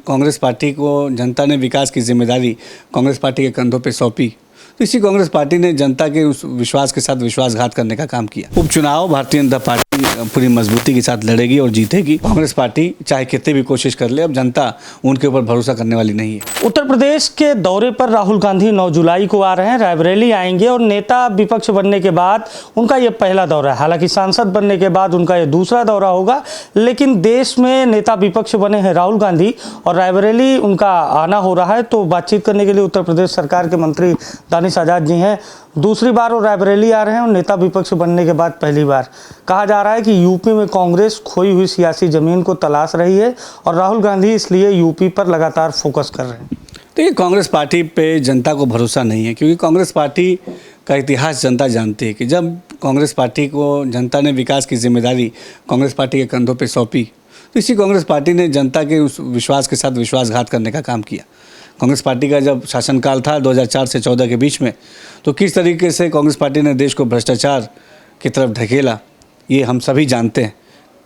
Congress party को जनता ने विकास की जिम्मेदारी कांग्रेस पार्टी के कंधों पे सौंपी, तो इसी कांग्रेस पार्टी ने जनता के उस विश्वास के साथ विश्वासघात करने का काम किया। उपचुनाव भारतीय जनता पार्टी पूरी मजबूती के साथ लड़ेगी और जीतेगी। कांग्रेस पार्टी चाहे कितनी भी कोशिश कर ले, अब जनता उनके ऊपर भरोसा करने वाली नहीं है। उत्तर प्रदेश के दौरे पर राहुल गांधी 9 जुलाई को आ रहे हैं, रायबरेली आएंगे और नेता विपक्ष बनने के बाद उनका ये पहला दौरा है। हालांकि सांसद बनने के बाद उनका ये दूसरा दौरा होगा, लेकिन देश में नेता विपक्ष बने हैं राहुल गांधी और रायबरेली उनका आना हो रहा है। तो बातचीत करने के लिए उत्तर प्रदेश सरकार के मंत्री दानिश आज़ाद जी हैं। दूसरी बार वो रायबरेली आ रहे हैं और नेता विपक्ष बनने के बाद पहली बार। कहा जा रहा है कि यूपी में कांग्रेस खोई हुई सियासी जमीन को तलाश रही है और राहुल गांधी इसलिए यूपी पर लगातार फोकस कर रहे हैं। तो ये कांग्रेस पार्टी पे जनता को भरोसा नहीं है, क्योंकि कांग्रेस पार्टी का इतिहास जनता जानती है कि जब कांग्रेस पार्टी को जनता ने विकास की जिम्मेदारी कांग्रेस पार्टी के कंधों पे सौंपी, तो इसी कांग्रेस पार्टी ने जनता के उस विश्वास के साथ विश्वासघात करने का काम किया। कांग्रेस पार्टी का जब शासनकाल था 2004 से 14 के बीच में, तो किस तरीके से कांग्रेस पार्टी ने देश को भ्रष्टाचार की तरफ ढकेला, ये हम सभी जानते हैं।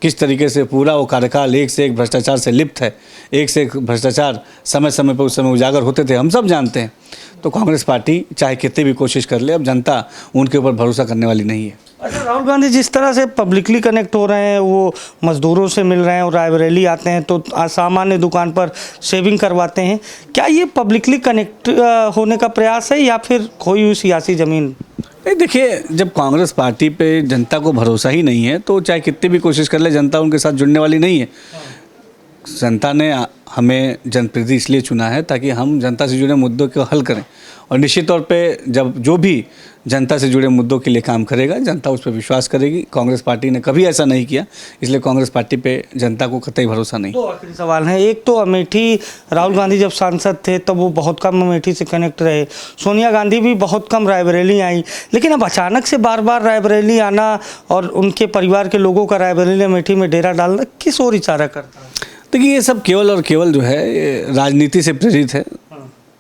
किस तरीके से पूरा वो कार्यकाल एक से एक भ्रष्टाचार से लिप्त है, एक से एक भ्रष्टाचार समय समय पर उस समय उजागर होते थे, हम सब जानते हैं। तो कांग्रेस पार्टी चाहे कितनी भी कोशिश कर ले, अब जनता उनके ऊपर भरोसा करने वाली नहीं है। अच्छा, राहुल गांधी जिस तरह से पब्लिकली कनेक्ट हो रहे हैं, वो मजदूरों से मिल रहे हैं और रायबरेली आते हैं तो सामान्य दुकान पर शेविंग करवाते हैं, क्या ये पब्लिकली कनेक्ट होने का प्रयास है या फिर खोई हुई सियासी ज़मीन? नहीं, देखिए, जब कांग्रेस पार्टी पे जनता को भरोसा ही नहीं है तो चाहे कितनी भी कोशिश कर ले, जनता उनके साथ जुड़ने वाली नहीं है। जनता ने हमें जनप्रतिनिधि इसलिए चुना है ताकि हम जनता से जुड़े मुद्दों को हल करें, और निश्चित तौर पे जब जो भी जनता से जुड़े मुद्दों के लिए काम करेगा, जनता उस पर विश्वास करेगी। कांग्रेस पार्टी ने कभी ऐसा नहीं किया, इसलिए कांग्रेस पार्टी पे जनता को कतई भरोसा नहीं। दो आखिरी सवाल हैं। एक तो अमेठी, राहुल गांधी जब सांसद थे तब वो बहुत कम अमेठी से कनेक्ट रहे, सोनिया गांधी भी बहुत कम रायबरेली आई, लेकिन अब अचानक से बार बार रायबरेली आना और उनके परिवार के लोगों का रायबरेली अमेठी में डेरा डालना किस ओर इशारा करता है? देखिए, ये सब केवल और केवल जो है राजनीति से प्रेरित है।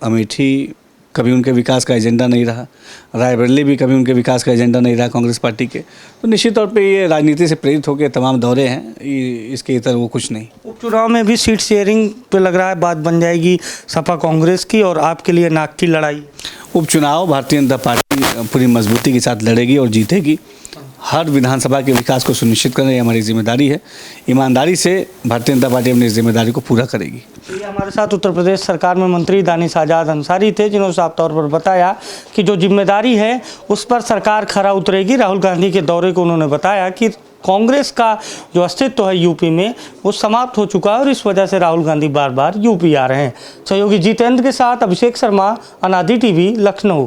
अमेठी कभी उनके विकास का एजेंडा नहीं रहा, रायबरेली भी कभी उनके विकास का एजेंडा नहीं रहा कांग्रेस पार्टी के। तो निश्चित तौर पे ये राजनीति से प्रेरित होकर तमाम दौरे हैं, इसके इतर वो कुछ नहीं। उपचुनाव में भी सीट शेयरिंग पे लग रहा है बात बन जाएगी सपा कांग्रेस की, और आपके लिए नाक की लड़ाई। उपचुनाव भारतीय जनता पार्टी पूरी मजबूती के साथ लड़ेगी और जीतेगी। हर विधानसभा के विकास को सुनिश्चित करना ये हमारी जिम्मेदारी है। ईमानदारी से भारतीय जनता पार्टी अपनी जिम्मेदारी को पूरा करेगी। ये हमारे साथ उत्तर प्रदेश सरकार में मंत्री दानिश आज़ाद अंसारी थे, जिन्होंने साफ तौर पर बताया कि जो जिम्मेदारी है उस पर सरकार खरा उतरेगी। राहुल गांधी के दौरे को उन्होंने बताया कि कांग्रेस का जो अस्तित्व है यूपी में वो समाप्त हो चुका है और इस वजह से राहुल गांधी बार बार यूपी आ रहे हैं। सहयोगी जितेंद्र के साथ अभिषेक शर्मा, अनादि टीवी, लखनऊ।